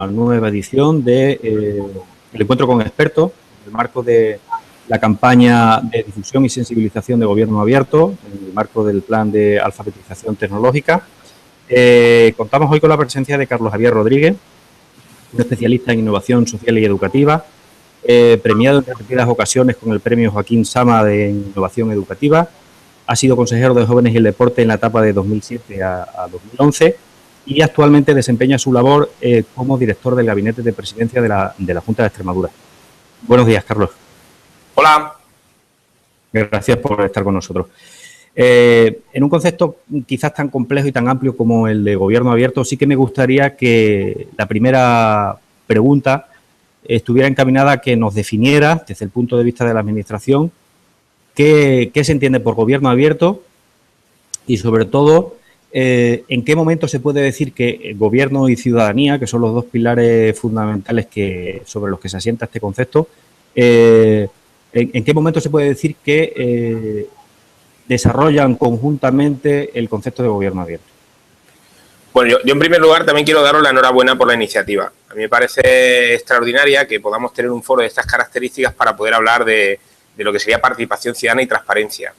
nueva edición de el encuentro con expertos, en el marco de la campaña de difusión y sensibilización de Gobierno Abierto, en el marco del plan de alfabetización tecnológica. Contamos hoy con la presencia de Carlos Javier Rodríguez, un especialista en innovación social y educativa, premiado en repetidas ocasiones con el premio Joaquín Sama de Innovación Educativa. Ha sido consejero de Jóvenes y el Deporte en la etapa de 2007 a 2011 y actualmente desempeña su labor como director del Gabinete de Presidencia de la Junta de Extremadura. Buenos días, Carlos. Hola. Gracias por estar con nosotros. En un concepto quizás tan complejo y tan amplio como el de Gobierno Abierto, sí que me gustaría que la primera pregunta estuviera encaminada a que nos definiera, desde el punto de vista de la Administración, qué se entiende por Gobierno Abierto y, sobre todo, en qué momento se puede decir que Gobierno y ciudadanía, que son los dos pilares fundamentales sobre los que se asienta este concepto, en qué momento se puede decir que desarrollan conjuntamente el concepto de Gobierno Abierto. Bueno, yo en primer lugar también quiero daros la enhorabuena por la iniciativa. A mí me parece extraordinaria que podamos tener un foro de estas características para poder hablar de lo que sería participación ciudadana y transparencia.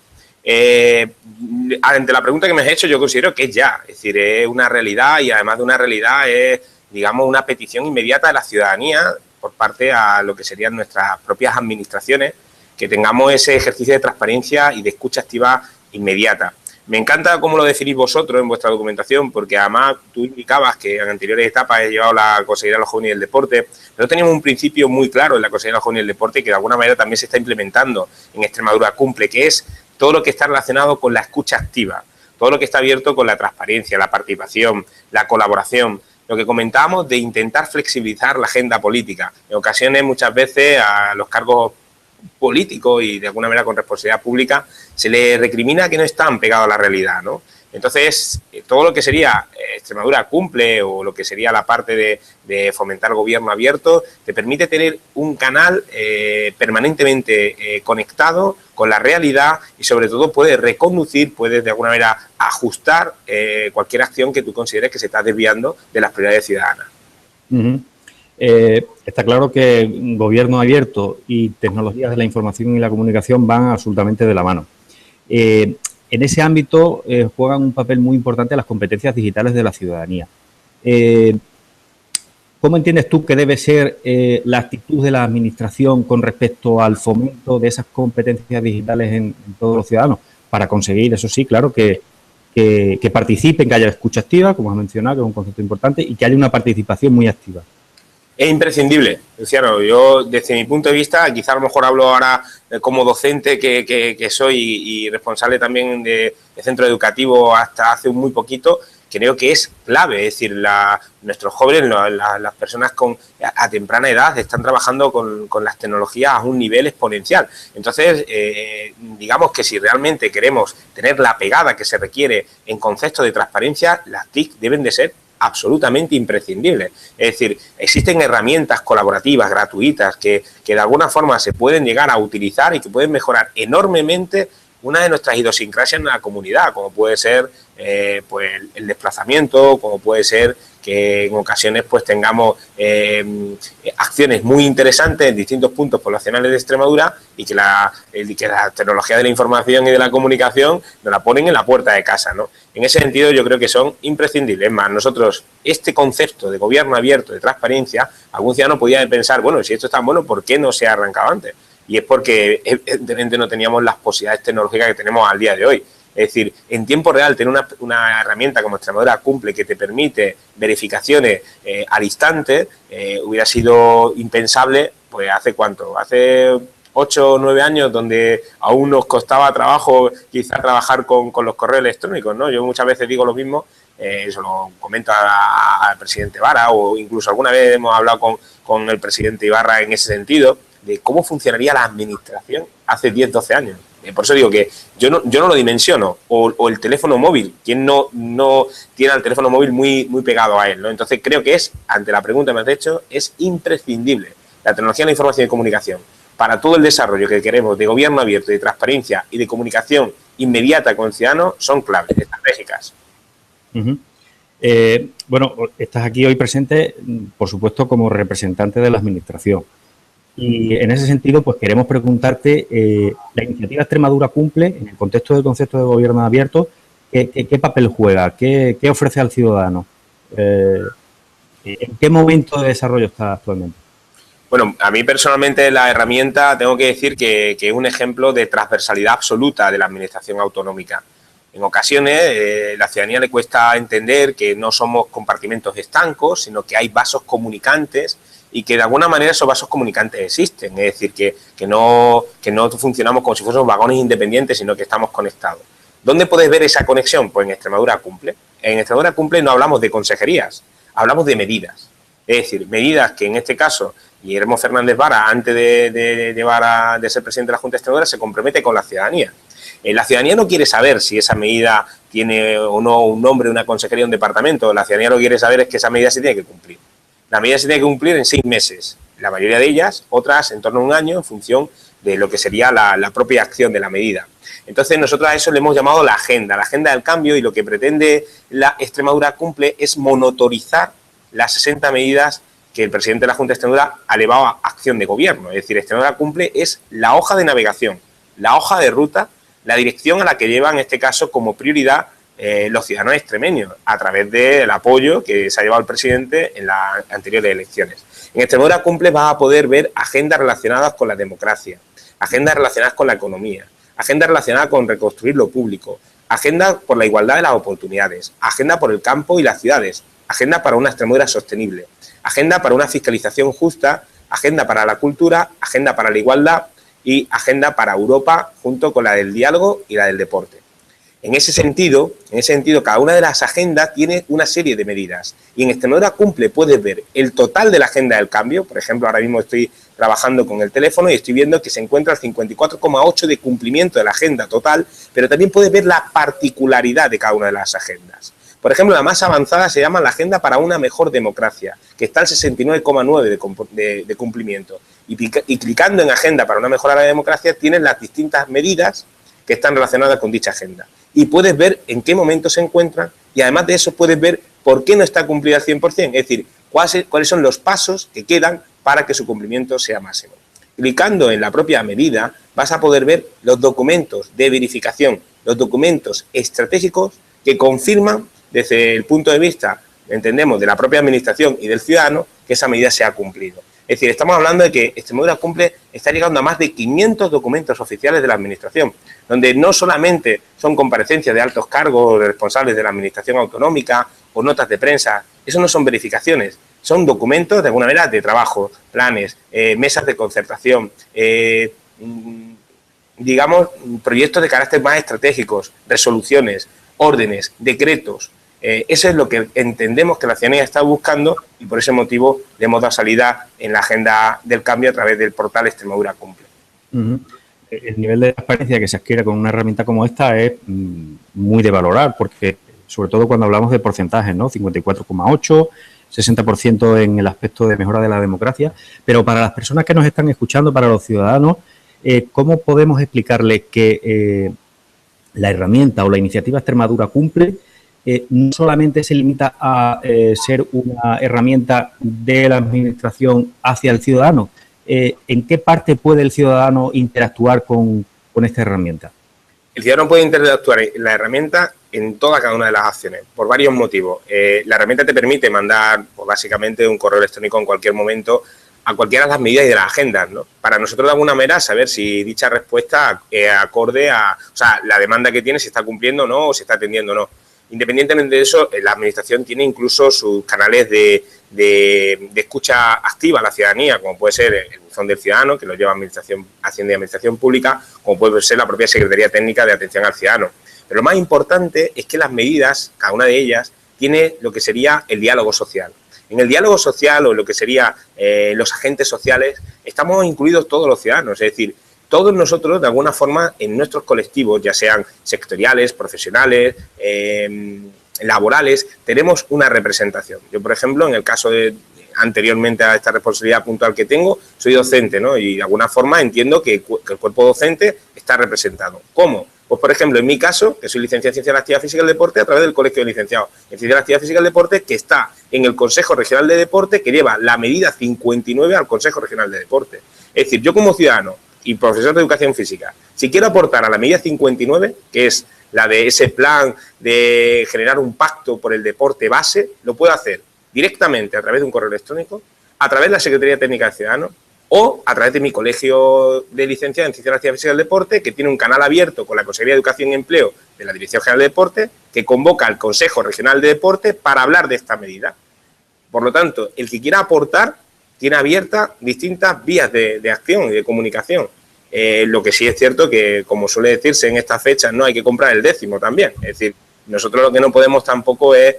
Ante la pregunta que me has hecho, yo considero que es ya, es decir, es una realidad y además de una realidad es, digamos, una petición inmediata de la ciudadanía por parte a lo que serían nuestras propias administraciones, que tengamos ese ejercicio de transparencia y de escucha activa inmediata. Me encanta cómo lo definís vosotros en vuestra documentación, porque además tú indicabas que en anteriores etapas he llevado la Consejería de los Jóvenes y el Deporte, pero teníamos un principio muy claro en la Consejería de los Jóvenes y el Deporte que de alguna manera también se está implementando en Extremadura Cumple, que es todo lo que está relacionado con la escucha activa, todo lo que está abierto con la transparencia, la participación, la colaboración. Lo que comentábamos de intentar flexibilizar la agenda política. En ocasiones, muchas veces, a los cargos políticos y de alguna manera con responsabilidad pública se les recrimina que no están pegados a la realidad, ¿no? Entonces, todo lo que sería Extremadura Cumple o lo que sería la parte de fomentar Gobierno Abierto te permite tener un canal permanentemente conectado con la realidad y sobre todo puedes reconducir, puedes de alguna manera ajustar cualquier acción que tú consideres que se está desviando de las prioridades ciudadanas. Está claro que Gobierno Abierto y tecnologías de la información y la comunicación van absolutamente de la mano. En ese ámbito juegan un papel muy importante las competencias digitales de la ciudadanía. ¿Cómo entiendes tú que debe ser la actitud de la Administración con respecto al fomento de esas competencias digitales en todos los ciudadanos? Para conseguir, eso sí, claro, que participen, que haya escucha activa, como has mencionado, que es un concepto importante, y que haya una participación muy activa. Es imprescindible, Luciano. Yo, desde mi punto de vista, quizá a lo mejor hablo ahora como docente que soy y responsable también de centro educativo hasta hace muy poquito, creo que es clave. Es decir, nuestros jóvenes, las personas a temprana edad están trabajando con las tecnologías a un nivel exponencial. Entonces, digamos que si realmente queremos tener la pegada que se requiere en conceptos de transparencia, las TIC deben de ser absolutamente imprescindible. Es decir, existen herramientas colaborativas gratuitas que de alguna forma se pueden llegar a utilizar y que pueden mejorar enormemente una de nuestras idiosincrasias en la comunidad, como puede ser pues el desplazamiento, como puede ser que en ocasiones pues tengamos acciones muy interesantes en distintos puntos poblacionales de Extremadura y que la tecnología de la información y de la comunicación nos la ponen en la puerta de casa, ¿no? En ese sentido yo creo que son imprescindibles. Es más, nosotros, este concepto de Gobierno Abierto, de transparencia, algún ciudadano podía pensar, bueno, si esto es tan bueno, ¿por qué no se ha arrancado antes? Y es porque evidentemente no teníamos las posibilidades tecnológicas que tenemos al día de hoy. Es decir, en tiempo real tener una herramienta como Extremadura Cumple que te permite verificaciones al instante hubiera sido impensable, pues ¿hace cuánto? Hace 8 o 9 años, donde aún nos costaba trabajo quizá trabajar con los correos electrónicos, ¿no? Yo muchas veces digo lo mismo, eso lo comento al presidente Vara o incluso alguna vez hemos hablado con el presidente Ibarra en ese sentido, de cómo funcionaría la administración hace 10, 12 años. Por eso digo que yo no lo dimensiono. O el teléfono móvil. ¿Quién no tiene el teléfono móvil muy pegado a él, ¿no? Entonces creo que ante la pregunta que me has hecho, es imprescindible la tecnología de la información y comunicación para todo el desarrollo que queremos de gobierno abierto, de transparencia y de comunicación inmediata con ciudadanos, son claves estratégicas. Bueno, estás aquí hoy presente, por supuesto, como representante de la Administración. Y en ese sentido, pues queremos preguntarte, la iniciativa Extremadura cumple, en el contexto del concepto de gobierno abierto, ¿qué papel juega? ¿Qué ofrece al ciudadano? ¿En qué momento de desarrollo está actualmente? Bueno, a mí personalmente la herramienta tengo que decir que es un ejemplo de transversalidad absoluta de la administración autonómica. En ocasiones la ciudadanía le cuesta entender que no somos compartimentos estancos, sino que hay vasos comunicantes y que de alguna manera esos vasos comunicantes existen. Es decir, que no funcionamos como si fuésemos vagones independientes, sino que estamos conectados. ¿Dónde puedes ver esa conexión? Pues en Extremadura Cumple. En Extremadura Cumple no hablamos de consejerías, hablamos de medidas. Es decir, medidas que en este caso Guillermo Fernández Vara, antes de ser presidente de la Junta de Extremadura, se compromete con la ciudadanía. La ciudadanía no quiere saber si esa medida tiene o no un nombre, una consejería, un departamento. La ciudadanía lo que quiere saber es que esa medida se tiene que cumplir. La medida se tiene que cumplir en 6 meses. La mayoría de ellas, otras en torno a 1 año, en función de lo que sería la propia acción de la medida. Entonces, nosotros a eso le hemos llamado la agenda del cambio, y lo que pretende la Extremadura Cumple es monitorizar las 60 medidas que el presidente de la Junta de Extremadura ha elevado a acción de gobierno. Es decir, Extremadura Cumple es la hoja de navegación, la hoja de ruta, la dirección a la que lleva, en este caso, como prioridad los ciudadanos extremeños, a través del apoyo que se ha llevado el presidente en las anteriores elecciones. En Extremadura Cumple vas a poder ver agendas relacionadas con la democracia, agendas relacionadas con la economía, agendas relacionadas con reconstruir lo público, agenda por la igualdad de las oportunidades, agenda por el campo y las ciudades, agenda para una Extremadura sostenible, agenda para una fiscalización justa, agenda para la cultura, agenda para la igualdad y agenda para Europa, junto con la del diálogo y la del deporte. En ese sentido, cada una de las agendas tiene una serie de medidas. Y en Extremadura Cumple puedes ver el total de la agenda del cambio. Por ejemplo, ahora mismo estoy trabajando con el teléfono y estoy viendo que se encuentra el 54,8% de cumplimiento de la agenda total, pero también puedes ver la particularidad de cada una de las agendas. Por ejemplo, la más avanzada se llama la Agenda para una Mejor Democracia, que está al 69,9% de cumplimiento. Y clicando en Agenda para una Mejor Democracia tienes las distintas medidas que están relacionadas con dicha agenda. Y puedes ver en qué momento se encuentran, y además de eso puedes ver por qué no está cumplida al 100%, es decir, cuáles son los pasos que quedan para que su cumplimiento sea máximo. Clicando en la propia medida vas a poder ver los documentos de verificación, los documentos estratégicos que confirman desde el punto de vista, entendemos, de la propia administración y del ciudadano, que esa medida se ha cumplido. Es decir, estamos hablando de que Extremadura Cumple está llegando a más de 500 documentos oficiales de la administración, donde no solamente son comparecencias de altos cargos, de responsables de la administración autonómica o notas de prensa, eso no son verificaciones, son documentos de alguna manera de trabajo, planes, mesas de concertación, digamos, proyectos de carácter más estratégicos, resoluciones, órdenes, decretos. Eso es lo que entendemos que la ciudadanía está buscando, y por ese motivo le hemos dado salida en la agenda del cambio a través del portal Extremadura Cumple. El nivel de transparencia que se adquiere con una herramienta como esta es muy de valorar, porque sobre todo cuando hablamos de porcentajes, ¿no? 54,8%, 60% en el aspecto de mejora de la democracia. Pero para las personas que nos están escuchando, para los ciudadanos, ¿cómo podemos explicarles que la herramienta o la iniciativa Extremadura Cumple no solamente se limita a ser una herramienta de la administración hacia el ciudadano? ¿En qué parte puede el ciudadano interactuar con esta herramienta? El ciudadano puede interactuar en la herramienta en cada una de las acciones, por varios motivos. La herramienta te permite mandar, pues, básicamente un correo electrónico en cualquier momento a cualquiera de las medidas y de las agendas, ¿no? Para nosotros, de alguna manera, saber si dicha respuesta acorde a, o sea, la demanda que tiene, si está cumpliendo o no, o si está atendiendo o no. Independientemente de eso, la Administración tiene incluso sus canales de escucha activa a la ciudadanía, como puede ser el buzón del ciudadano, que lo lleva Hacienda y Administración Pública, como puede ser la propia Secretaría Técnica de Atención al Ciudadano. Pero lo más importante es que las medidas, cada una de ellas, tiene lo que sería el diálogo social. En el diálogo social, o lo que sería los agentes sociales, estamos incluidos todos los ciudadanos, es decir, todos nosotros, de alguna forma, en nuestros colectivos, ya sean sectoriales, profesionales, laborales, tenemos una representación. Yo, por ejemplo, en el caso de, anteriormente a esta responsabilidad puntual que tengo, soy docente, ¿no? Y de alguna forma entiendo que el cuerpo docente está representado. ¿Cómo? Pues, por ejemplo, en mi caso, que soy licenciado en Ciencias de la Actividad Física y el Deporte, a través del Colegio de Licenciados en Ciencias de la Actividad Física y el Deporte, que está en el Consejo Regional de Deporte, que lleva la medida 59 al Consejo Regional de Deporte. Es decir, yo como ciudadano y profesor de Educación Física, si quiero aportar a la medida 59, que es la de ese plan de generar un pacto por el deporte base, lo puedo hacer directamente a través de un correo electrónico, a través de la Secretaría Técnica de Ciudadanos o a través de mi colegio de licenciados en Ciencias de la Actividad Física y el Deporte, que tiene un canal abierto con la Consejería de Educación y Empleo de la Dirección General de Deporte, que convoca al Consejo Regional de Deporte para hablar de esta medida. Por lo tanto, el que quiera aportar tiene abiertas distintas vías de acción y de comunicación. Lo que sí es cierto que, como suele decirse en estas fechas, no hay que comprar el décimo también. Es decir, nosotros lo que no podemos tampoco es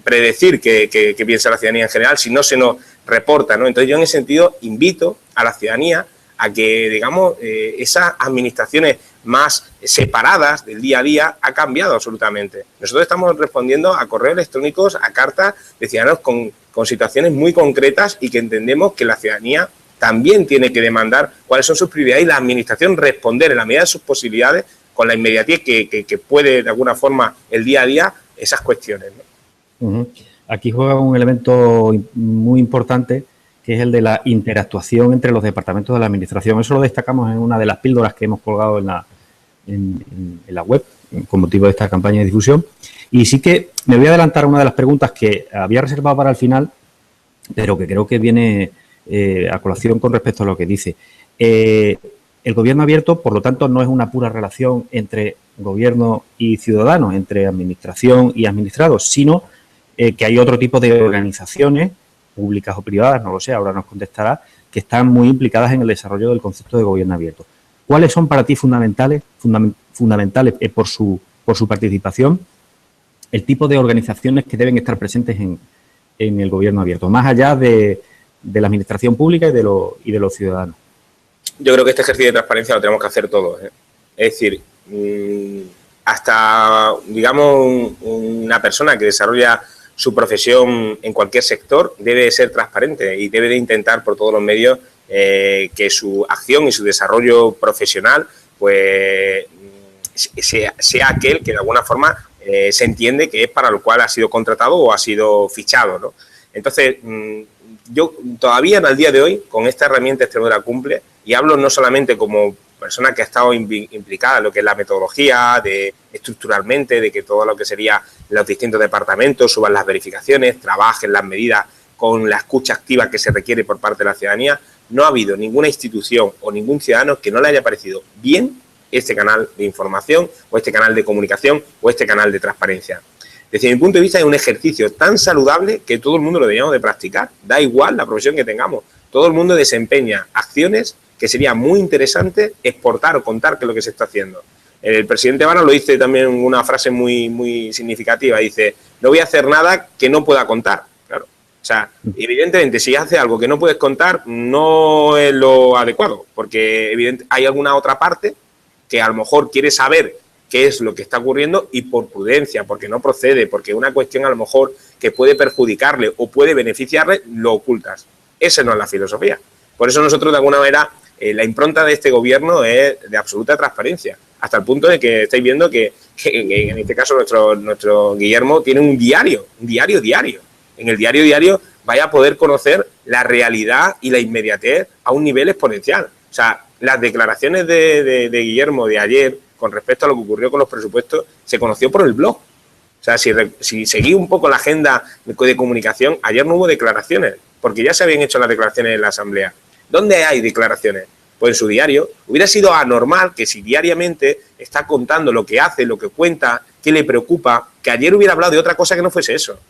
predecir qué piensa la ciudadanía en general si no se nos reporta, ¿no? Entonces yo en ese sentido invito a la ciudadanía a que, digamos, esas administraciones más separadas del día a día ha cambiado absolutamente. Nosotros estamos respondiendo a correos electrónicos, a cartas de ciudadanos con situaciones muy concretas y que entendemos que la ciudadanía también tiene que demandar cuáles son sus prioridades y la administración responder en la medida de sus posibilidades con la inmediatez que puede de alguna forma el día a día esas cuestiones, ¿no? Aquí juega un elemento muy importante que es el de la interactuación entre los departamentos de la administración. Eso lo destacamos en una de las píldoras que hemos colgado en la web con motivo de esta campaña de difusión. Y sí que me voy a adelantar a una de las preguntas que había reservado para el final, pero que creo que viene a colación con respecto a lo que dice. El gobierno abierto, por lo tanto, no es una pura relación entre gobierno y ciudadanos, entre administración y administrados, sino que hay otro tipo de organizaciones, públicas o privadas, no lo sé, ahora nos contestará, que están muy implicadas en el desarrollo del concepto de gobierno abierto. ¿Cuáles son para ti fundamentales por su participación, el tipo de organizaciones que deben estar presentes en el gobierno abierto, más allá de la administración pública y de los ciudadanos? Yo creo que este ejercicio de transparencia lo tenemos que hacer todos, ¿eh? Es decir, hasta, digamos, una persona que desarrolla su profesión en cualquier sector debe ser transparente y debe de intentar por todos los medios que su acción y su desarrollo profesional pues sea aquel que de alguna forma se entiende que es para lo cual ha sido contratado o ha sido fichado, ¿no? Entonces, yo todavía al día de hoy, con esta herramienta Extremadura Cumple, y hablo no solamente como persona que ha estado implicada en lo que es la metodología, estructuralmente, de que todo lo que sería los distintos departamentos suban las verificaciones, trabajen las medidas con la escucha activa que se requiere por parte de la ciudadanía, no ha habido ninguna institución o ningún ciudadano que no le haya parecido bien este canal de información o este canal de comunicación o este canal de transparencia. Desde mi punto de vista es un ejercicio tan saludable que todo el mundo lo deberíamos de practicar. Da igual la profesión que tengamos. Todo el mundo desempeña acciones que sería muy interesante exportar o contar qué es lo que se está haciendo. El presidente Vara lo dice también una frase muy significativa. Dice, no voy a hacer nada que no pueda contar. Claro. O sea, evidentemente, si hace algo que no puedes contar, no es lo adecuado. Porque evidentemente hay alguna otra parte que a lo mejor quiere saber qué es lo que está ocurriendo y por prudencia, porque no procede, porque una cuestión a lo mejor que puede perjudicarle o puede beneficiarle, lo ocultas. Esa no es la filosofía. Por eso nosotros, de alguna manera, la impronta de este gobierno es de absoluta transparencia, hasta el punto de que estáis viendo que en este caso nuestro Guillermo tiene un diario diario. En el diario vaya a poder conocer la realidad y la inmediatez a un nivel exponencial. O sea, las declaraciones de Guillermo de ayer con respecto a lo que ocurrió con los presupuestos se conoció por el blog. O sea, si seguí un poco la agenda de comunicación, ayer no hubo declaraciones, porque ya se habían hecho las declaraciones en la Asamblea. ¿Dónde hay declaraciones? Pues en su diario. Hubiera sido anormal que si diariamente está contando lo que hace, lo que cuenta, qué le preocupa, que ayer hubiera hablado de otra cosa que no fuese eso.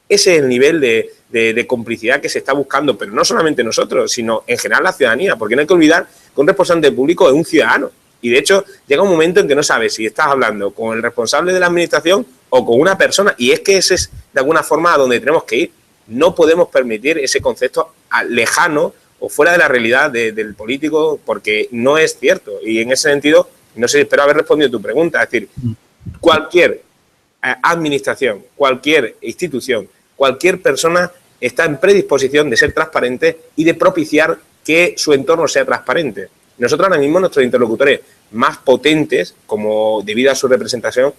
Ese es el nivel de complicidad que se está buscando, pero no solamente nosotros, sino en general la ciudadanía, porque no hay que olvidar que un responsable público es un ciudadano. Y de hecho, llega un momento en que no sabes si estás hablando con el responsable de la administración o con una persona, y es que ese es de alguna forma a donde tenemos que ir. No podemos permitir ese concepto lejano o fuera de la realidad del político, porque no es cierto. Y en ese sentido, no sé, espero haber respondido a tu pregunta. Es decir, cualquier administración, cualquier institución, cualquier persona está en predisposición de ser transparente y de propiciar que su entorno sea transparente. Nosotros ahora mismo nuestros interlocutores más potentes, como debido a su representación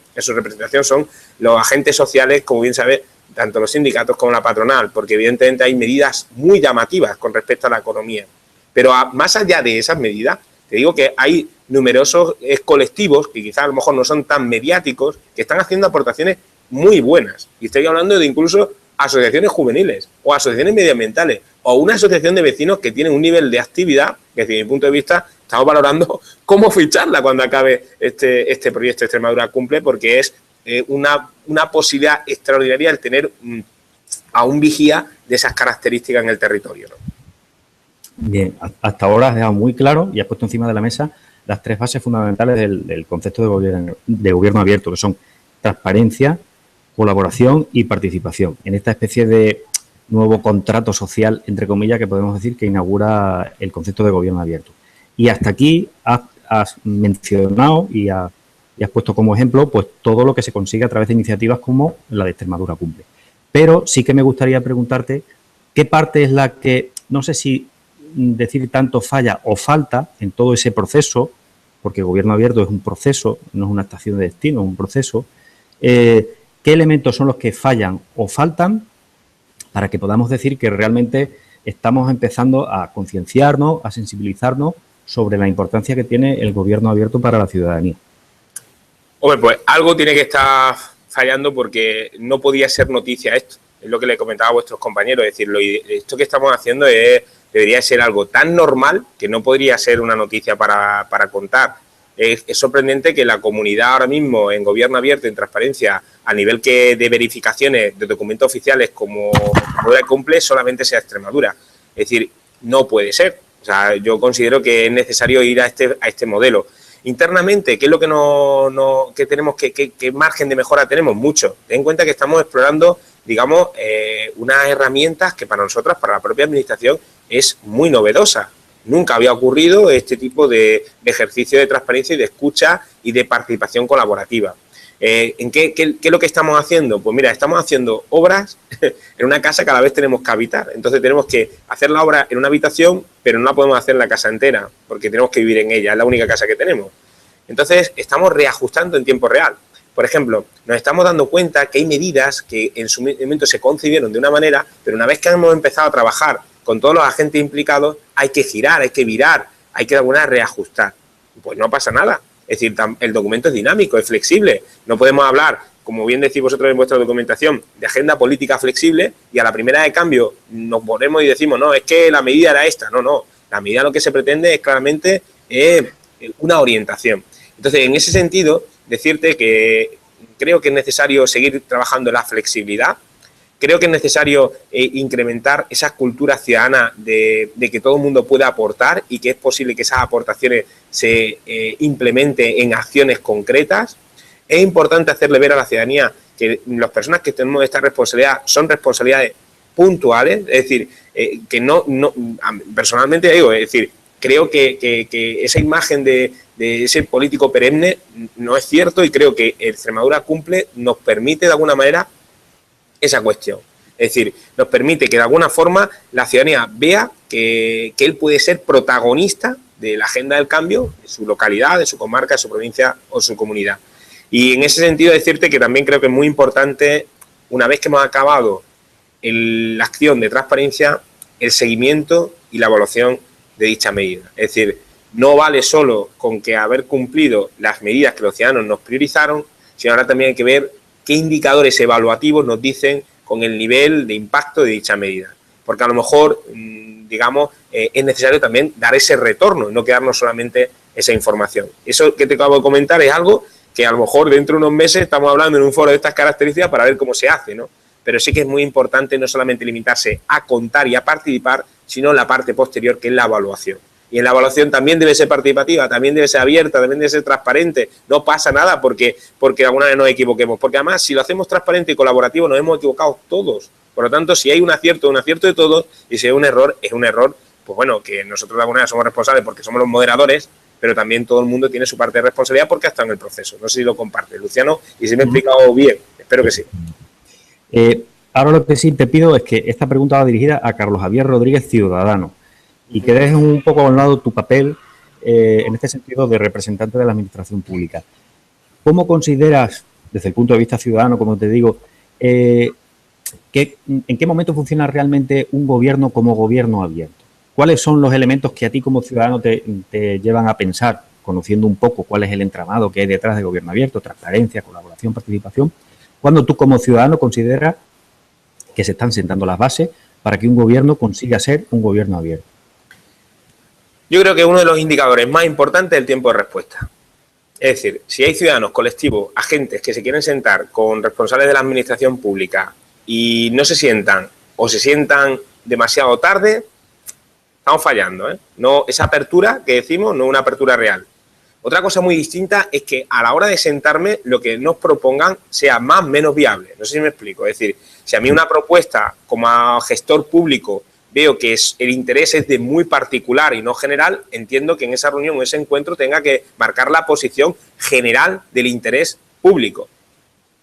son los agentes sociales, como bien sabes, tanto los sindicatos como la patronal, porque evidentemente hay medidas muy llamativas con respecto a la economía. Pero más allá de esas medidas, te digo que hay numerosos colectivos que quizás a lo mejor no son tan mediáticos, que están haciendo aportaciones muy buenas. Y estoy hablando de incluso asociaciones juveniles o asociaciones medioambientales o una asociación de vecinos que tienen un nivel de actividad que, desde mi punto de vista, estamos valorando cómo ficharla cuando acabe este proyecto Extremadura Cumple, porque es una posibilidad extraordinaria el tener a un vigía de esas características en el territorio, ¿no? Bien, hasta ahora has dejado muy claro y has puesto encima de la mesa las tres bases fundamentales del concepto de gobierno abierto, que son transparencia, colaboración y participación, en esta especie de nuevo contrato social, entre comillas, que podemos decir que inaugura el concepto de gobierno abierto. Y hasta aquí has mencionado y has puesto como ejemplo pues todo lo que se consigue a través de iniciativas como la de Extremadura Cumple. Pero sí que me gustaría preguntarte qué parte es la que, no sé si decir tanto falla o falta en todo ese proceso, porque el gobierno abierto es un proceso, no es una estación de destino, es un proceso. ¿Qué elementos son los que fallan o faltan para que podamos decir que realmente estamos empezando a concienciarnos, a sensibilizarnos sobre la importancia que tiene el gobierno abierto para la ciudadanía? Hombre, pues algo tiene que estar fallando, porque no podía ser noticia esto. Es lo que le comentaba a vuestros compañeros, es decir, esto que estamos haciendo debería ser algo tan normal que no podría ser una noticia para contar. Es sorprendente que la comunidad ahora mismo en gobierno abierto, en transparencia, a nivel de verificaciones de documentos oficiales como cumple, solamente sea Extremadura. Es decir, no puede ser. O sea, yo considero que es necesario ir a este modelo. Internamente, ¿qué es lo que tenemos? ¿Qué margen de mejora tenemos? Mucho. Ten en cuenta que estamos explorando, digamos, unas herramientas que para nosotras, para la propia administración, es muy novedosa. Nunca había ocurrido este tipo de ejercicio de transparencia y de escucha y de participación colaborativa. ¿En qué es lo que estamos haciendo? Pues mira, estamos haciendo obras en una casa que a la vez tenemos que habitar. Entonces tenemos que hacer la obra en una habitación, pero no la podemos hacer en la casa entera, porque tenemos que vivir en ella, es la única casa que tenemos. Entonces estamos reajustando en tiempo real. Por ejemplo, nos estamos dando cuenta que hay medidas que en su momento se concibieron de una manera, pero una vez que hemos empezado a trabajar con todos los agentes implicados, hay que girar, hay que virar, hay que de alguna manera reajustar. Pues no pasa nada. Es decir, el documento es dinámico, es flexible. No podemos hablar, como bien decís vosotros en vuestra documentación, de agenda política flexible y a la primera de cambio nos ponemos y decimos, no, es que la medida era esta. No. La medida lo que se pretende es claramente una orientación. Entonces, en ese sentido, decirte que creo que es necesario seguir trabajando en la flexibilidad. Creo que es necesario incrementar esa cultura ciudadana de que todo el mundo pueda aportar y que es posible que esas aportaciones se implementen en acciones concretas. Es importante hacerle ver a la ciudadanía que las personas que tenemos esta responsabilidad son responsabilidades puntuales, es decir, que no personalmente digo, es decir, creo que esa imagen de ese político perenne no es cierto, y creo que Extremadura Cumple nos permite de alguna manera esa cuestión. Es decir, nos permite que de alguna forma la ciudadanía vea que él puede ser protagonista de la agenda del cambio de su localidad, de su comarca, de su provincia o su comunidad. Y en ese sentido decirte que también creo que es muy importante, una vez que hemos acabado la acción de transparencia, el seguimiento y la evaluación de dicha medida. Es decir, no vale solo con que haber cumplido las medidas que los ciudadanos nos priorizaron, sino ahora también hay que ver qué indicadores evaluativos nos dicen con el nivel de impacto de dicha medida. Porque a lo mejor, digamos, es necesario también dar ese retorno, no quedarnos solamente esa información. Eso que te acabo de comentar es algo que a lo mejor dentro de unos meses estamos hablando en un foro de estas características para ver cómo se hace, ¿no? Pero sí que es muy importante no solamente limitarse a contar y a participar, sino la parte posterior, que es la evaluación. Y en la evaluación también debe ser participativa, también debe ser abierta, también debe ser transparente. No pasa nada porque de alguna vez nos equivoquemos. Porque además, si lo hacemos transparente y colaborativo, nos hemos equivocado todos. Por lo tanto, si hay un acierto de todos, y si hay un error, es un error, pues bueno, que nosotros de alguna manera somos responsables porque somos los moderadores, pero también todo el mundo tiene su parte de responsabilidad porque ha estado en el proceso. No sé si lo comparte, Luciano, y si me he explicado bien. Espero que sí. Ahora lo que sí te pido es que esta pregunta va dirigida a Carlos Javier Rodríguez, ciudadano, y que dejes un poco a un lado tu papel en este sentido, de representante de la administración pública. ¿Cómo consideras, desde el punto de vista ciudadano, como te digo, en qué momento funciona realmente un gobierno como gobierno abierto? ¿Cuáles son los elementos que a ti como ciudadano te llevan a pensar, conociendo un poco cuál es el entramado que hay detrás del gobierno abierto, transparencia, colaboración, participación, cuando tú como ciudadano consideras que se están sentando las bases para que un gobierno consiga ser un gobierno abierto? Yo creo que uno de los indicadores más importantes es el tiempo de respuesta. Es decir, si hay ciudadanos, colectivos, agentes que se quieren sentar con responsables de la administración pública y no se sientan o se sientan demasiado tarde, estamos fallando, ¿eh? No, esa apertura que decimos no es una apertura real. Otra cosa muy distinta es que a la hora de sentarme lo que nos propongan sea más o menos viable. No sé si me explico. Es decir, si a mí una propuesta como gestor público veo que el interés es de muy particular y no general, entiendo que en esa reunión o ese encuentro tenga que marcar la posición general del interés público.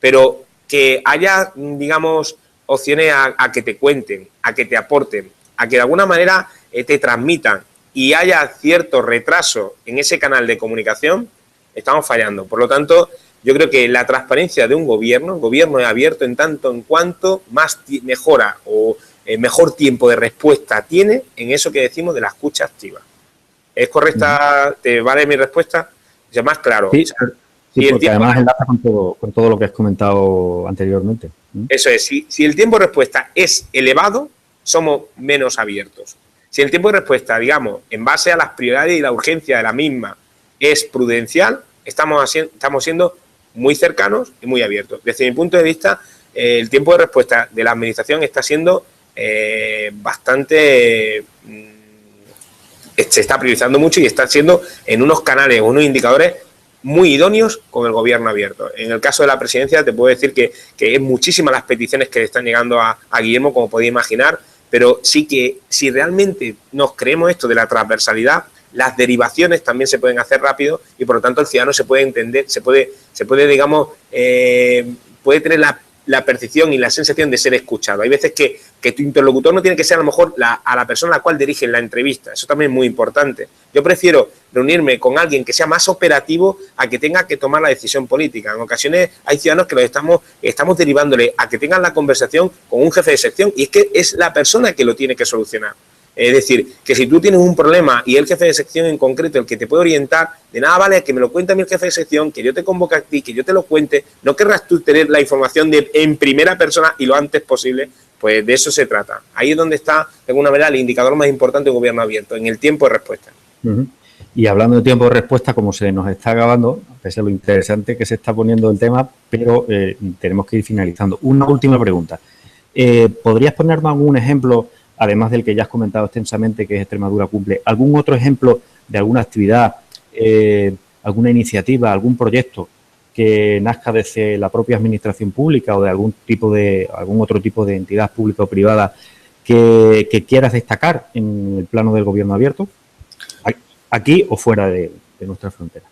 Pero que haya, digamos, opciones a que te cuenten, a que te aporten, a que de alguna manera te transmitan y haya cierto retraso en ese canal de comunicación, estamos fallando. Por lo tanto, yo creo que la transparencia de un gobierno es abierto en tanto en cuanto más mejora o mejor tiempo de respuesta tiene en eso que decimos de la escucha activa. ¿Es correcta? ¿Te vale mi respuesta? O sea, más claro. Sí, o sea, sí, porque además enlaza con todo lo que has comentado anteriormente. Eso es, si el tiempo de respuesta es elevado, somos menos abiertos. Si el tiempo de respuesta, digamos, en base a las prioridades y la urgencia de la misma es prudencial, estamos siendo muy cercanos y muy abiertos. Desde mi punto de vista, el tiempo de respuesta de la administración está siendo bastante... se está priorizando mucho y está siendo en unos canales, unos indicadores muy idóneos con el gobierno abierto. En el caso de la presidencia te puedo decir que es muchísimas las peticiones que le están llegando a Guillermo, como podéis imaginar, pero sí que si realmente nos creemos esto de la transversalidad, las derivaciones también se pueden hacer rápido y por lo tanto el ciudadano se puede entender, se puede digamos, puede tener la percepción y la sensación de ser escuchado. Hay veces que tu interlocutor no tiene que ser a lo mejor a la persona a la cual dirigen la entrevista. Eso también es muy importante. Yo prefiero reunirme con alguien que sea más operativo a que tenga que tomar la decisión política. En ocasiones hay ciudadanos que los estamos derivándole a que tengan la conversación con un jefe de sección y es que es la persona que lo tiene que solucionar. Es decir, que si tú tienes un problema y el jefe de sección en concreto, el que te puede orientar, de nada vale que me lo cuente a mí el jefe de sección, que yo te convoque a ti, que yo te lo cuente, no querrás tú tener la información en primera persona y lo antes posible, pues de eso se trata. Ahí es donde está, de alguna manera, el indicador más importante de un gobierno abierto, en el tiempo de respuesta. Y hablando de tiempo de respuesta, como se nos está acabando, pese a lo interesante que se está poniendo el tema, pero tenemos que ir finalizando. Una última pregunta. ¿Podrías ponernos algún ejemplo, además del que ya has comentado extensamente, que es Extremadura Cumple, algún otro ejemplo de alguna actividad, alguna iniciativa, algún proyecto que nazca desde la propia administración pública o de algún otro tipo de entidad pública o privada que quieras destacar en el plano del gobierno abierto, aquí o fuera de nuestra frontera?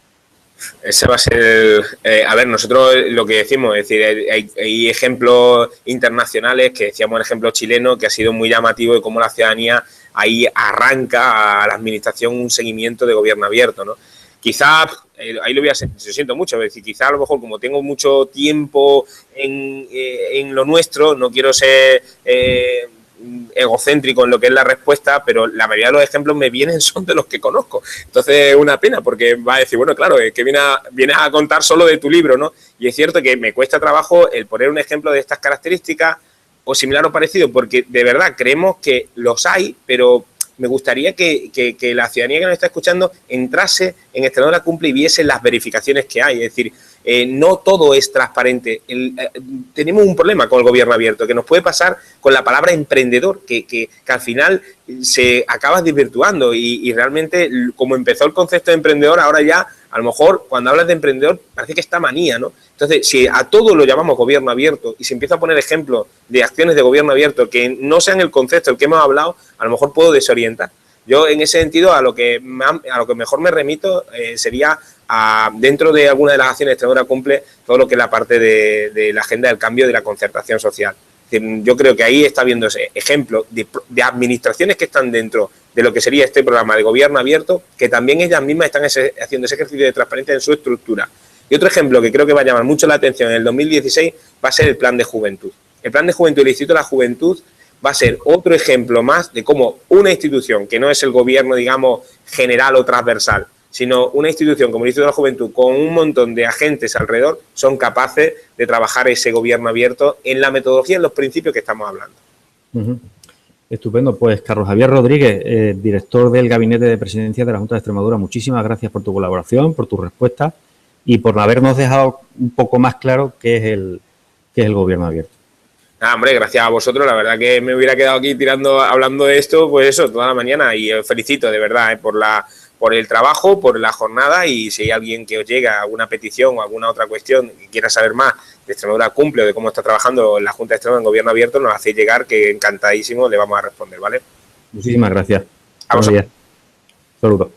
Ese va a ser... a ver, nosotros lo que decimos, es decir, hay ejemplos internacionales, que decíamos el ejemplo chileno, que ha sido muy llamativo de cómo la ciudadanía ahí arranca a la administración un seguimiento de gobierno abierto, ¿no? Quizás, ahí lo voy a hacer, yo siento mucho, es decir, quizás a lo mejor como tengo mucho tiempo en lo nuestro, no quiero ser... egocéntrico en lo que es la respuesta, pero la mayoría de los ejemplos me vienen son de los que conozco. Entonces es una pena porque va a decir, bueno, claro, es que vienes a contar solo de tu libro, ¿no? Y es cierto que me cuesta trabajo el poner un ejemplo de estas características o similar o parecido, porque de verdad creemos que los hay, pero me gustaría que la ciudadanía que nos está escuchando entrase en Extremadura Cumple y viese las verificaciones que hay. Es decir, no todo es transparente. Tenemos un problema con el gobierno abierto, que nos puede pasar con la palabra emprendedor, que al final se acaba desvirtuando y realmente como empezó el concepto de emprendedor, ahora ya a lo mejor cuando hablas de emprendedor parece que está manía, ¿no? Entonces, si a todo lo llamamos gobierno abierto y se empieza a poner ejemplos de acciones de gobierno abierto que no sean el concepto del que hemos hablado, a lo mejor puedo desorientar. Yo, en ese sentido, a lo que mejor me remito sería dentro de alguna de las acciones de Extremadura Cumple todo lo que es la parte de la agenda del cambio de la concertación social. Yo creo que ahí está viendo ese ejemplo de administraciones que están dentro de lo que sería este programa de gobierno abierto, que también ellas mismas están haciendo ese ejercicio de transparencia en su estructura. Y otro ejemplo que creo que va a llamar mucho la atención en el 2016 va a ser el Plan de Juventud. El Plan de Juventud del Instituto de la Juventud va a ser otro ejemplo más de cómo una institución, que no es el gobierno, digamos, general o transversal, sino una institución como el Instituto de la Juventud, con un montón de agentes alrededor, son capaces de trabajar ese gobierno abierto en la metodología, en los principios que estamos hablando. Estupendo. Pues Carlos Javier Rodríguez, director del Gabinete de Presidencia de la Junta de Extremadura, muchísimas gracias por tu colaboración, por tu respuesta y por habernos dejado un poco más claro qué es el gobierno abierto. Nada, hombre, gracias a vosotros. La verdad que me hubiera quedado aquí hablando de esto, pues eso, toda la mañana. Y os felicito, de verdad, por el trabajo, por la jornada. Y si hay alguien que os llega alguna petición o alguna otra cuestión que quiera saber más de Extremadura Cumple o de cómo está trabajando la Junta de Extremadura en Gobierno Abierto, nos hacéis llegar, que encantadísimo le vamos a responder, ¿vale? Muchísimas gracias. A vosotros. Saludos.